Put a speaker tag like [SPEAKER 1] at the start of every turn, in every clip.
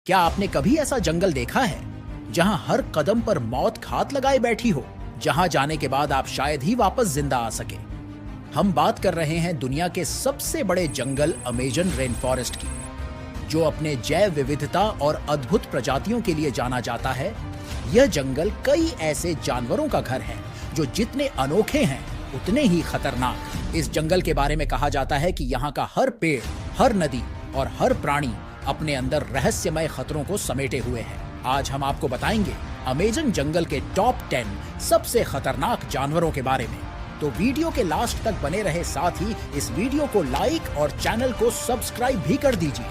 [SPEAKER 1] क्या आपने कभी ऐसा जंगल देखा है जहां हर कदम पर मौत घात लगाए बैठी हो, जहां जाने के बाद आप शायद ही वापस जिंदा आ सके? हम बात कर रहे हैं दुनिया के सबसे बड़े जंगल अमेजन रेन फॉरेस्ट की, जो अपने जैव विविधता और अद्भुत प्रजातियों के लिए जाना जाता है। यह जंगल कई ऐसे जानवरों का घर है जो जितने अनोखे हैं उतने ही खतरनाक। इस जंगल के बारे में कहा जाता है कि यहाँ का हर पेड़, हर नदी और हर प्राणी अपने अंदर रहस्यमय खतरों को समेटे हुए है। आज हम आपको बताएंगे अमेजन जंगल के टॉप 10 सबसे खतरनाक जानवरों के बारे में। तो वीडियो के लास्ट तक बने रहे, साथ ही इस वीडियो को लाइक और चैनल को सब्सक्राइब भी कर दीजिए।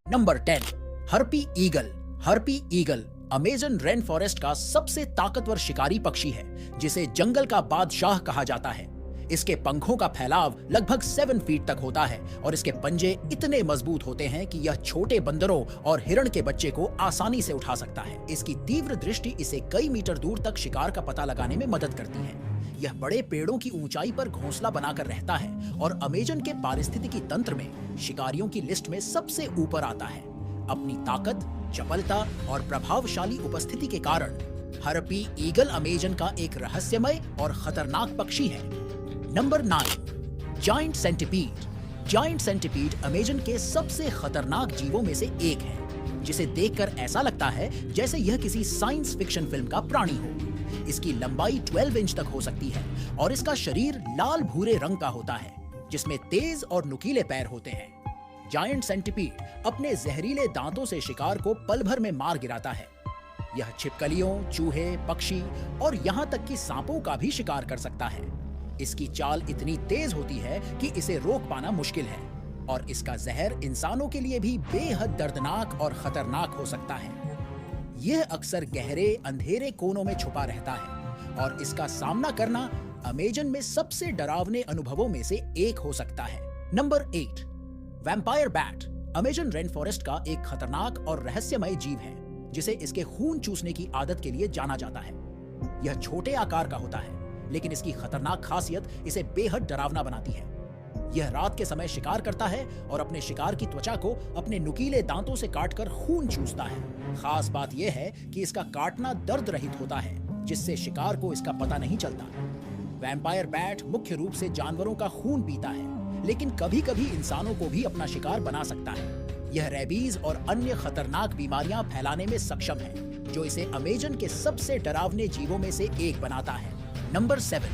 [SPEAKER 1] Number 10, herpes eagle. Herpes eagle Amazon rain forest का सबसे ताकतवर शिकारी पक्षी है, जिसे जंगल का बादशाह कहा जाता है। इसके पंखों का फैलाव लगभग 7 फीट तक होता है और इसके पंजे इतने मजबूत होते हैं कि यह छोटे बंदरों और हिरण के बच्चे को आसानी से उठा सकता है। इसकी तीव्र दृष्टि इसे कई मीटर दूर तक शिकार का पता लगाने में मदद करती है। यह बड़े पेड़ों की ऊंचाई पर घोंसला बनाकर रहता है और अमेजन के पारिस्थितिकी तंत्र में शिकारियों की लिस्ट में सबसे ऊपर आता है। अपनी ताकत, चपलता और प्रभावशाली उपस्थिति के कारण हर्पी ईगल अमेजन का एक रहस्यमय और खतरनाक पक्षी है। Number 9, giant centipede. Giant centipede Amazon के सबसे खतरनाक जीवों में से एक है, जिसे देखकर ऐसा लगता है जैसे यह किसी साइंस फिक्शन फिल्म का प्राणी हो। इसकी लंबाई 12 इंच तक हो सकती है और इसका शरीर लाल भूरे रंग का होता है, जिसमें तेज और नुकीले पैर होते हैं। जायंट सेंटिपीड अपने जहरीले दांतों से शिकार को पल भर में मार गिराता है। यह छिपकलियों, चूहे, पक्षी और यहाँ तक कि सांपों का भी शिकार कर सकता है। इसकी चाल इतनी तेज होती है कि इसे रोक पाना मुश्किल है और इसका जहर इंसानों के लिए भी बेहद दर्दनाक और खतरनाक हो सकता है। यह अक्सर गहरे अंधेरे कोनों में छुपा रहता है और इसका सामना करना अमेजन में सबसे डरावने अनुभवों में से एक हो सकता है। Number 8, vampire bat. Amazon rain forest का एक खतरनाक और रहस्यमय जीव है, जिसे इसके खून चूसने की आदत के लिए जाना जाता है। यह छोटे आकार का होता है, लेकिन इसकी खतरनाक खासियत इसे बेहद डरावना बनाती है। यह रात के समय शिकार करता है और अपने शिकार की त्वचा को अपने नुकीले दांतों से काटकर खून चूसता है। खास बात यह है कि इसका काटना दर्द रहित होता है, जिससे शिकार को इसका पता नहीं चलता। वैम्पायर बैट मुख्य रूप से जानवरों का खून पीता है, लेकिन कभी-कभी इंसानों को भी अपना शिकार बना सकता है। यह रेबीज और अन्य खतरनाक बीमारियां फैलाने में सक्षम है, जो इसे अमेजन के सबसे डरावने जीवों में से एक बनाता है। नंबर 7,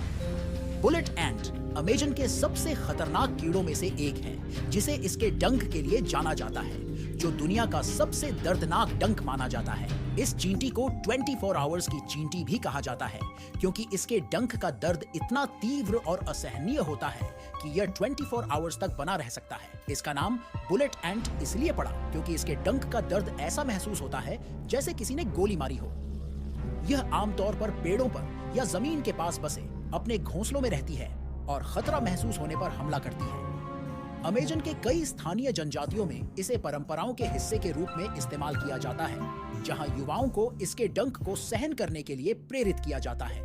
[SPEAKER 1] बुलेट एंट अमेजन के सबसे खतरनाक कीड़ों में से एक है, जिसे इसके डंक के लिए जाना जाता है, जो दुनिया का सबसे दर्दनाक डंक माना जाता है। इस चींटी को 24 आवर्स की चींटी भी कहा जाता है, क्योंकि इसके डंक का दर्द इतना तीव्र और असहनीय होता है कि यह 24 आवर्स तक बना रह सकता है। इसका नाम बुलेट एंट इसलिए पड़ा क्योंकि इसके डंक का दर्द ऐसा महसूस होता है जैसे किसी ने गोली मारी हो। यह आमतौर पर पेड़ों पर या जमीन के पास बसे अपने घोंसलों में रहती है और खतरा महसूस होने पर हमला करती है। अमेजन के कई स्थानीय जनजातियों में इसे परंपराओं के हिस्से के रूप में इस्तेमाल किया जाता है, जहां युवाओं को इसके डंक को सहन करने के लिए प्रेरित किया जाता है।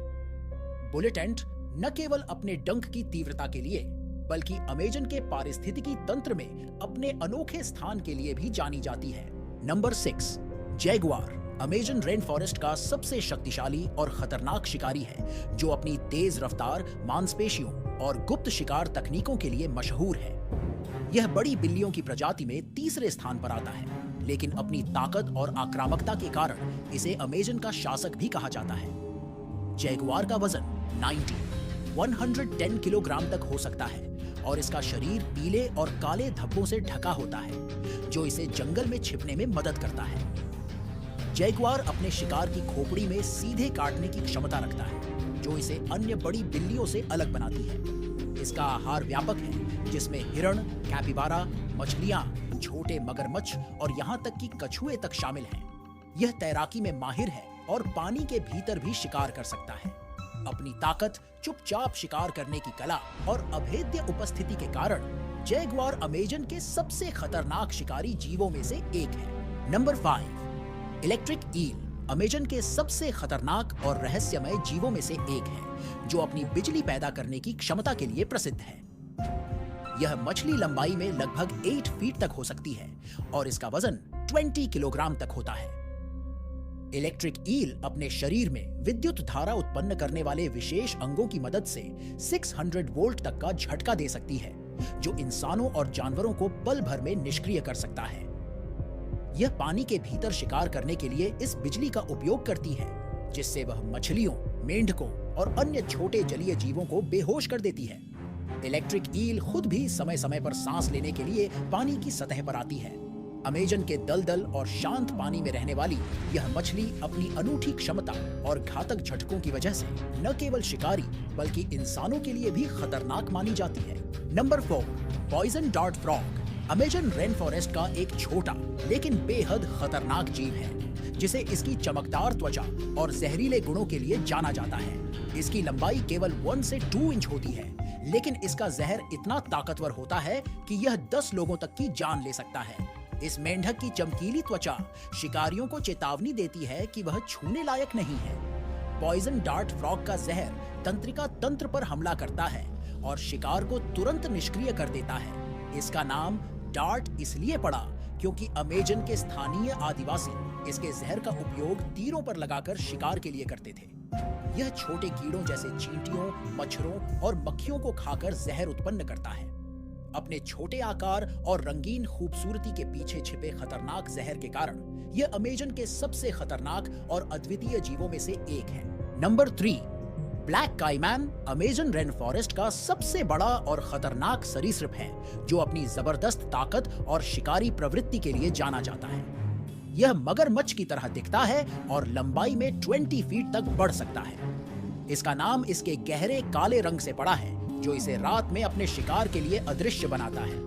[SPEAKER 1] बुलेट एंट न केवल अपने डंक की तीव्रता के लिए, बल्कि अमेजन के पारिस्थितिकी तंत्र में अपने अनोखे स्थान के लिए भी जानी जाती है। Number 6, Jaguar Amazon rain forest का सबसे शक्तिशाली और खतरनाक शिकारी है, जो अपनी तेज रफ्तार, मांसपेशियों और गुप्त शिकार तकनीकों के लिए मशहूर है। यह बड़ी बिल्लियों की प्रजाति में तीसरे स्थान पर आता है, लेकिन अपनी ताकत और आक्रामकता के कारण इसे अमेजन का शासक भी कहा जाता है। जैगुआर का वजन 110 किलोग्राम तक हो सकता है और इसका शरीर पीले और काले धब्बों से ढका होता है, जो इसे जंगल में छिपने में मदद करता है। जैगुआर अपने शिकार की खोपड़ी में सीधे काटने की क्षमता रखता है, जो इसे अन्य बड़ी बिल्लियों से अलग बनाती है। इसका आहार व्यापक है, जिसमें हिरण, कैपिबारा, मछलियां, छोटे मगरमच्छ और यहाँ तक कि कछुए तक शामिल हैं। यह तैराकी में माहिर है और पानी के भीतर भी शिकार कर सकता है। अपनी ताकत, चुपचाप शिकार करने की कला और अभेद्य उपस्थिति के कारण जैगुआर अमेजन के सबसे खतरनाक शिकारी जीवों में से एक है। नंबर 5, इलेक्ट्रिक ईल अमेजन के सबसे खतरनाक और रहस्यमय जीवों में से एक है, जो अपनी बिजली पैदा करने की क्षमता के लिए प्रसिद्ध है। यह मछली लंबाई में लगभग 8 फीट तक हो सकती है और इसका वजन 20 किलोग्राम तक होता है। इलेक्ट्रिक ईल अपने शरीर में विद्युत धारा उत्पन्न करने वाले विशेष अंगों की मदद से 600 वोल्ट तक का झटका दे सकती है, जो इंसानों और जानवरों को पल भर में निष्क्रिय कर सकता है। यह पानी के भीतर शिकार करने के लिए इस बिजली का उपयोग करती है, जिससे वह मछलियों, मेंढकों और अन्य छोटे जलीय जीवों को बेहोश कर देती है। इलेक्ट्रिक ईल खुद भी समय समय पर सांस लेने के लिए पानी की सतह पर आती है। अमेजन के दलदल और शांत पानी में रहने वाली यह मछली अपनी अनूठी क्षमता और घातक झटकों की वजह से न केवल शिकारी बल्कि इंसानों के लिए भी खतरनाक मानी जाती है। Number 4, poison dart frog Amazon rain forest का एक छोटा लेकिन बेहद खतरनाक जीव है, जिसे इसकी चमकदार त्वचा और जहरीले गुणों के लिए जाना जाता है। इसकी लंबाई केवल 1 से 2 इंच होती है, लेकिन इसका जहर इतना ताकतवर होता है कि यह 10 लोगों तक की जान ले सकता है। इस मेंढक की चमकीली त्वचा शिकारियों को चेतावनी देती है कि वह छूने लायक नहीं है। पॉइजन डार्ट फ्रॉग का जहर तंत्रिका तंत्र पर हमला करता है और शिकार को तुरंत निष्क्रिय कर देता है। इसका नाम डार्ट इसलिए पड़ा क्योंकि अमेजन के स्थानीय आदिवासी इसके जहर का उपयोग तीरों पर लगाकर शिकार के लिए करते थे। यह छोटे कीड़ों जैसे चींटियों, मच्छरों और मक्खियों को खाकर जहर उत्पन्न करता है। अपने छोटे आकार और रंगीन खूबसूरती के पीछे छिपे खतरनाक जहर के कारण यह अमेजन के सबसे खतरनाक और अद्वितीय जीवों में से एक है। Number 3, black caiman Amazon rain forest का सबसे बड़ा और खतरनाक सरीसृप है, जो अपनी जबरदस्त ताकत और शिकारी प्रवृत्ति के लिए जाना जाता है। यह मगरमच्छ की तरह दिखता है और लंबाई में 20 फीट तक बढ़ सकता है। इसका नाम इसके गहरे काले रंग से पड़ा है, जो इसे रात में अपने शिकार के लिए अदृश्य बनाता है।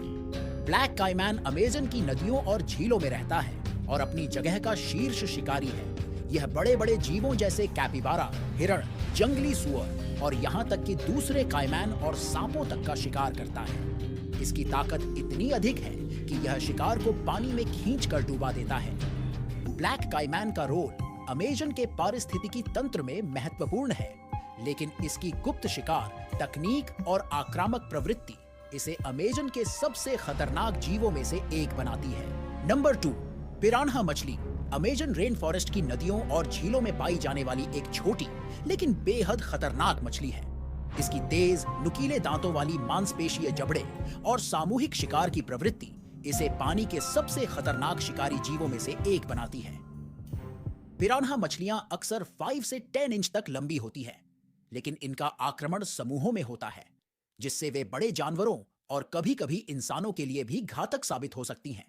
[SPEAKER 1] ब्लैक काईमैन अमेजन की नदियों और झीलों में रहता है और अपनी जगह का शीर्ष शिकारी है। यह बड़े बड़े जीवों जैसे कैपिबारा, हिरण, जंगली सुअर और यहाँ तक कि दूसरे काईमैन और सांपों तक का शिकार करता है। इसकी ताकत इतनी अधिक है कि यह शिकार को पानी में खींच कर डुबा देता है। ब्लैक काईमैन का रोल अमेजन के पारिस्थितिकी तंत्र में महत्वपूर्ण है, लेकिन इसकी गुप्त शिकार तकनीक और आक्रामक प्रवृत्ति इसे अमेजन के सबसे खतरनाक जीवों में से एक बनाती है। नंबर 2, पिरान्हा मछली अमेजन रेन फॉरेस्ट की नदियों और झीलों में पाई जाने वाली एक छोटी लेकिन बेहद खतरनाक मछली है। इसकी तेज, नुकीले दांतों वाली मांसपेशीय जबड़े और सामूहिक शिकार की प्रवृत्ति इसे पानी के सबसे खतरनाक शिकारी जीवों में से एक बनाती है। पिरान्हा मछलियां अक्सर 5 से 10 इंच तक लंबी होती है, लेकिन इनका आक्रमण समूहों में होता है, जिससे वे बड़े जानवरों और कभी-कभी इंसानों के लिए भी घातक साबित हो सकती हैं।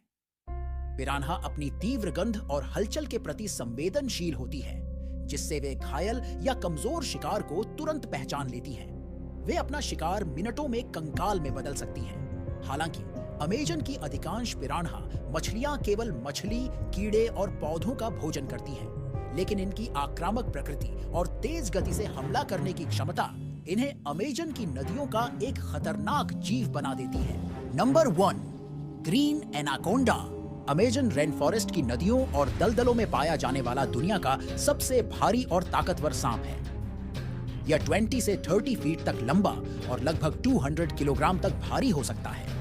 [SPEAKER 1] पिरान्हा अपनी तीव्र गंध और हलचल के प्रति संवेदनशील होती है, जिससे वे घायल या कमजोर शिकार को तुरंत पहचान लेती हैं। वे अपना शिकार मिनटों में कंकाल में बदल सकती हैं। हालांकि अमेजन की अधिकांश पिरान्हा मछलियां केवल मछली, कीड़े और पौधों का भोजन करती हैं, लेकिन इनकी आक्रामक प्रकृति और तेज गति से हमला करने की क्षमता इन्हें अमेजन की नदियों का एक खतरनाक जीव बना देती है। Number 1, green anaconda Amazon rain forest की नदियों और दलदलों में पाया जाने वाला दुनिया का सबसे भारी और ताकतवर सांप है। यह 20 से 30 फीट तक लंबा और लगभग 200 किलोग्राम तक भारी हो सकता है।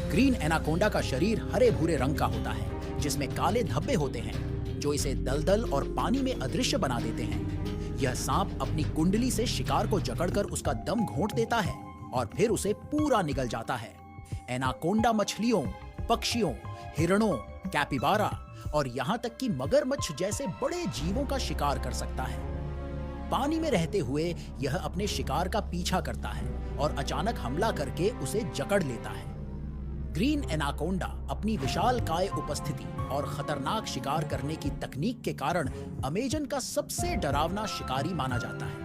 [SPEAKER 1] ग्रीन एनाकोंडा का शरीर हरे भूरे रंग का होता है, जिसमें काले धब्बे होते हैं, जो इसे दलदल और पानी में अदृश्य बना देते हैं। यह सांप अपनी कुंडली से शिकार को जकड़कर उसका दम घोंट देता है और फिर उसे पूरा निगल जाता है। एनाकोंडा मछलियों, पक्षियों, हिरणों, कैपिबारा और यहाँ तक कि मगरमच्छ जैसे बड़े जीवों का शिकार कर सकता है। पानी में रहते हुए यह अपने शिकार का पीछा करता है और अचानक हमला करके उसे जकड़ लेता है। ग्रीन एनाकोंडा अपनी विशालकाय उपस्थिति और खतरनाक शिकार करने की तकनीक के कारण अमेजन का सबसे डरावना शिकारी माना जाता है।